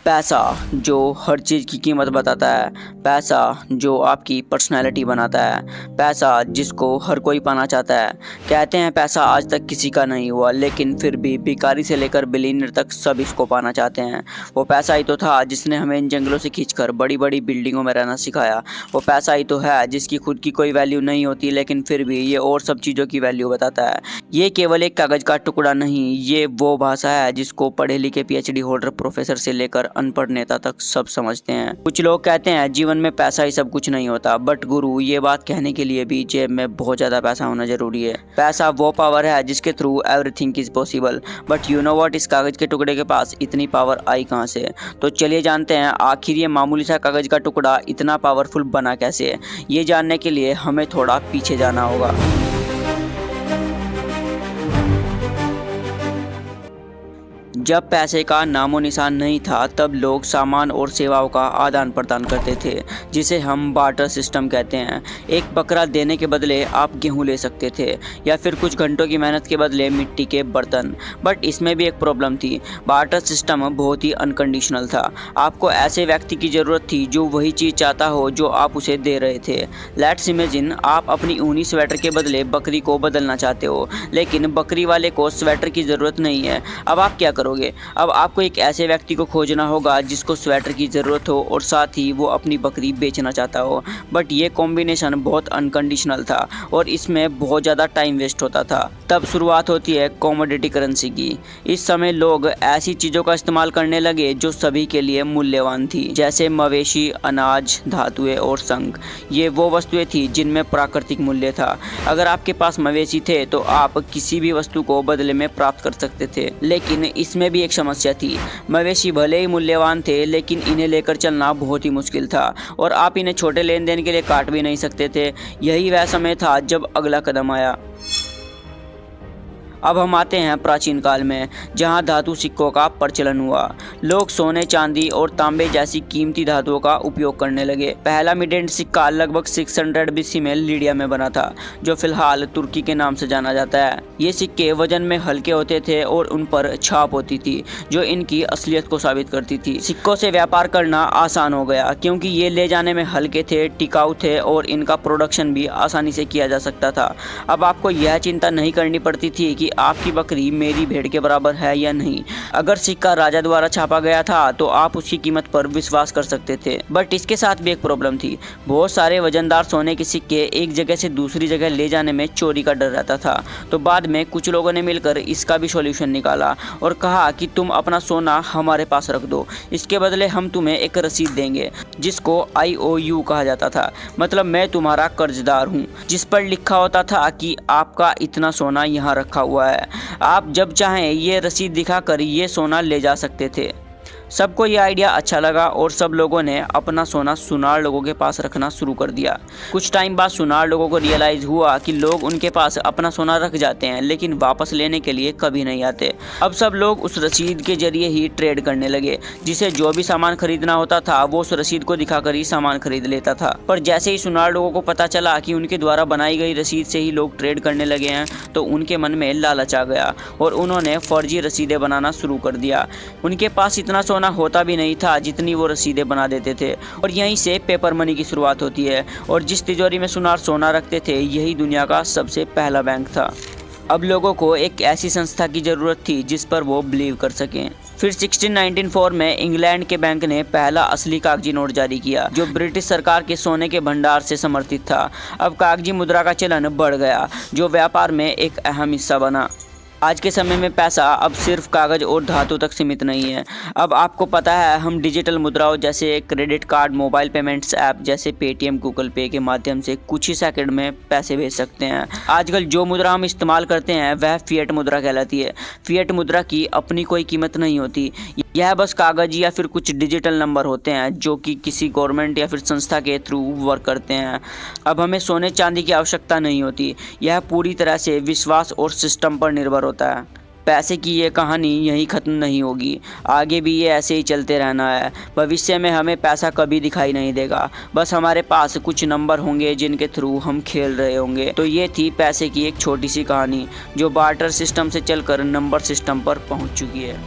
पैसा जो हर चीज़ की कीमत बताता है, पैसा जो आपकी पर्सनैलिटी बनाता है, पैसा जिसको हर कोई पाना चाहता है। कहते हैं पैसा आज तक किसी का नहीं हुआ, लेकिन फिर भी भिखारी से लेकर बिलियनर तक सब इसको पाना चाहते हैं। वो पैसा ही तो था जिसने हमें इन जंगलों से खींचकर बड़ी बड़ी बिल्डिंगों में रहना सिखाया। वो पैसा ही तो है जिसकी खुद की कोई वैल्यू नहीं होती, लेकिन फिर भी ये और सब चीज़ों की वैल्यू बताता है। ये केवल एक कागज़ का टुकड़ा नहीं, ये वो भाषा है जिसको पढ़े लिखे PhD होल्डर प्रोफेसर से लेकर अनपढ़ नेता तक सब समझते हैं। कुछ लोग कहते हैं जीवन में पैसा ही सब कुछ नहीं होता, बट गुरु ये बात कहने के लिए भी जेब में बहुत ज़्यादा पैसा होना जरूरी है। पैसा वो पावर है जिसके through everything is possible. But you know what, इस कागज़ के टुकड़े के पास इतनी पावर आई कहाँ से? तो चलिए जानते हैं आखिर ये मामूली सा कागज़ का टुकड़ा इतना पावरफुल बना कैसे है। ये जानने के लिए हमें थोड़ा पीछे जाना होगा। जब पैसे का नामो निशान नहीं था, तब लोग सामान और सेवाओं का आदान प्रदान करते थे, जिसे हम बार्टर सिस्टम कहते हैं। एक बकरा देने के बदले आप गेहूं ले सकते थे, या फिर कुछ घंटों की मेहनत के बदले मिट्टी के बर्तन। बट इसमें भी एक प्रॉब्लम थी। बार्टर सिस्टम बहुत ही अनकंडीशनल था। आपको ऐसे व्यक्ति की ज़रूरत थी जो वही चीज़ चाहता हो जो आप उसे दे रहे थे। लेट्स इमेजिन आप अपनी ऊनी स्वेटर के बदले बकरी को बदलना चाहते हो, लेकिन बकरी वाले को स्वेटर की ज़रूरत नहीं है। अब आप क्या करोगे? अब आपको एक ऐसे व्यक्ति को खोजना होगा जिसको स्वेटर की ज़रूरत हो और साथ ही वो अपनी बकरी बेचना चाहता हो। बट ये कॉम्बिनेशन बहुत अनकंडीशनल था और इसमें बहुत ज़्यादा टाइम वेस्ट होता था। तब शुरुआत होती है कॉमोडिटी करेंसी की। इस समय लोग ऐसी चीज़ों का इस्तेमाल करने लगे जो सभी के लिए मूल्यवान थी, जैसे मवेशी, अनाज, धातुएं और शंख। ये वो वस्तुएं थी जिनमें प्राकृतिक मूल्य था। अगर आपके पास मवेशी थे तो आप किसी भी वस्तु को बदले में प्राप्त कर सकते थे, लेकिन इसमें भी एक समस्या थी। मवेशी भले ही मूल्यवान थे, लेकिन इन्हें लेकर चलना बहुत ही मुश्किल था और आप इन्हें छोटे लेन देन के लिए काट भी नहीं सकते थे। यही वह समय था जब अगला कदम आया। अब हम आते हैं प्राचीन काल में, जहां धातु सिक्कों का प्रचलन हुआ। लोग सोने, चांदी और तांबे जैसी कीमती धातुओं का उपयोग करने लगे। पहला मिडेंट सिक्का लगभग 600 BC में लीडिया में बना था, जो फिलहाल तुर्की के नाम से जाना जाता है। ये सिक्के वजन में हल्के होते थे और उन पर छाप होती थी, जो इनकी असलियत को साबित करती थी। सिक्कों से व्यापार करना आसान हो गया क्योंकि ये ले जाने में हल्के थे, टिकाऊ थे और इनका प्रोडक्शन भी आसानी से किया जा सकता था। अब आपको यह चिंता नहीं करनी पड़ती थी कि आपकी बकरी मेरी भेड़ के बराबर है या नहीं। अगर सिक्का राजा द्वारा छापा गया था तो आप उसकी कीमत पर विश्वास कर सकते थे। बट इसके साथ भी एक प्रॉब्लम थी। बहुत सारे वजनदार सोने के सिक्के एक जगह से दूसरी जगह ले जाने में चोरी का डर रहता था। तो बाद में कुछ लोगों ने मिलकर इसका भी सॉल्यूशन निकाला और कहा कि तुम अपना सोना हमारे पास रख दो, इसके बदले हम तुम्हें एक रसीद देंगे, जिसको IOU कहा जाता था। मतलब मैं तुम्हारा कर्जदार हूँ, जिस पर लिखा होता था कि आपका इतना सोना यहाँ रखा हुआ है। आप जब चाहें ये रसीद दिखाकर ये सोना ले जा सकते थे। सबको ये आइडिया अच्छा लगा और सब लोगों ने अपना सोना सुनार लोगों के पास रखना शुरू कर दिया। कुछ टाइम बाद सुनार लोगों को रियलाइज़ हुआ कि लोग उनके पास अपना सोना रख जाते हैं, लेकिन वापस लेने के लिए कभी नहीं आते। अब सब लोग उस रसीद के जरिए ही ट्रेड करने लगे, जिसे जो भी सामान खरीदना होता था वो उस रसीद को दिखाकर ही सामान खरीद लेता था। पर जैसे ही सुनार लोगों को पता चला कि उनके द्वारा बनाई गई रसीद से ही लोग ट्रेड करने लगे हैं, तो उनके मन में लालच आ गया और उन्होंने फर्जी रसीदें बनाना शुरू कर दिया। उनके पास इतना सोना होता भी नहीं था जितनी वो रसीदें बना देते थे, और यहीं से पेपर मनी की शुरुआत होती है। और जिस तिजोरी में सुनार सोना रखते थे, यही दुनिया का सबसे पहला बैंक था। अब लोगों को एक ऐसी संस्था की ज़रूरत थी जिस पर वो बिलीव कर सकें। फिर 1694 में इंग्लैंड के बैंक ने पहला असली कागजी नोट जारी किया, जो ब्रिटिश सरकार के सोने के भंडार से समर्थित था। अब कागजी मुद्रा का चलन बढ़ गया, जो व्यापार में एक अहम हिस्सा बना। आज के समय में पैसा अब सिर्फ कागज़ और धातु तक सीमित नहीं है। अब आपको पता है, हम डिजिटल मुद्राओं जैसे credit card, mobile payments app जैसे पेटीएम, गूगल पे के माध्यम से कुछ ही सेकंड में पैसे भेज सकते हैं। आजकल जो मुद्रा हम इस्तेमाल करते हैं वह फिएट मुद्रा कहलाती है। फिएट मुद्रा की अपनी कोई कीमत नहीं होती। यह बस कागज या फिर कुछ डिजिटल नंबर होते हैं जो कि किसी गवर्नमेंट या फिर संस्था के थ्रू वर्क करते हैं। अब हमें सोने चांदी की आवश्यकता नहीं होती। यह पूरी तरह से विश्वास और सिस्टम पर निर्भर होता है। पैसे की ये कहानी यहीं ख़त्म नहीं होगी, आगे भी ये ऐसे ही चलते रहना है। भविष्य में हमें पैसा कभी दिखाई नहीं देगा, बस हमारे पास कुछ नंबर होंगे जिनके थ्रू हम खेल रहे होंगे। तो ये थी पैसे की एक छोटी सी कहानी जो बार्टर सिस्टम से चलकर नंबर सिस्टम पर पहुंच चुकी है।